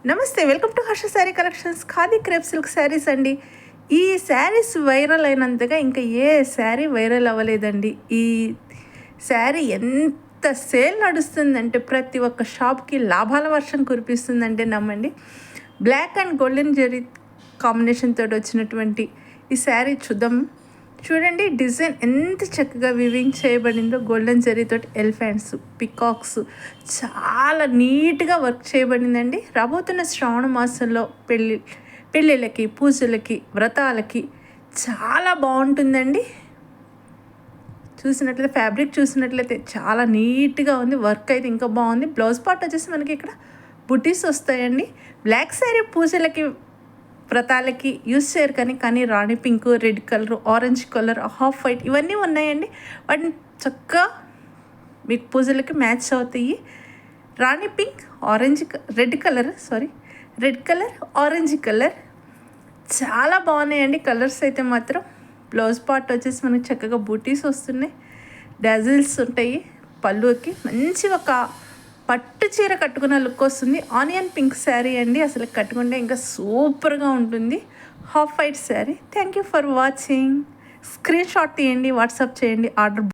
నమస్తే, welcome to Harsha sari collections. Khadi crepe silk saris అండి. ఈ శారీస్ వైరల్ అయినంతగా ఇంకా ఏ శారీ వైరల్ అవ్వలేదండి. ఈ శారీ ఎంత సేల్ నడుస్తుందంటే ప్రతి ఒక్క షాప్కి లాభాల వర్షం కురిపిస్తుందంటే నమ్మండి. Black and golden zari combination తోటి వచ్చినటువంటి ఈ శారీ చూడండి. డిజైన్ ఎంత చక్కగా వివింగ్ చేయబడిందో. గోల్డెన్ జరీతోటి ఎలిఫెంట్స్, పికాక్స్ చాలా నీట్గా వర్క్ చేయబడిందండి. రాబోతున్న శ్రావణ మాసంలో పెళ్ళిళ్ళకి, పూజలకి, వ్రతాలకి చాలా బాగుంటుందండి. ఫ్యాబ్రిక్ చూసినట్లయితే చాలా నీట్గా ఉంది. వర్క్ అయితే ఇంకా బాగుంది. బ్లౌజ్ పార్ట్ వచ్చేసి మనకి ఇక్కడ బుటీస్ వస్తాయండి. బ్లాక్ శారీ పూజలకి, వ్రతాలకి యూస్ చేయరు కానీ రాణి pink, red colour, orange colour, half white ఇవన్నీ ఉన్నాయండి. వాటిని చక్కగా మీకు పూజలకి మ్యాచ్ అవుతాయి. రాణి pink, red colour, orange colour చాలా బాగున్నాయండి. కలర్స్ అయితే మాత్రం. బ్లౌజ్ పార్ట్ వచ్చేసి మనకి చక్కగా బూటీస్ వస్తున్నాయి. డాజిల్స్ ఉంటాయి. పళ్ళుకి మంచి ఒక పట్టు చీర కట్టుకున్న లుక్ వస్తుంది. ఆనియన్ పింక్ శారీ అండి. అసలు కట్టుకుంటే ఇంకా సూపర్గా ఉంటుంది. Half white sari. Thank you for watching. Screen shot తీయండి, వాట్సాప్ చేయండి. ఆర్డర్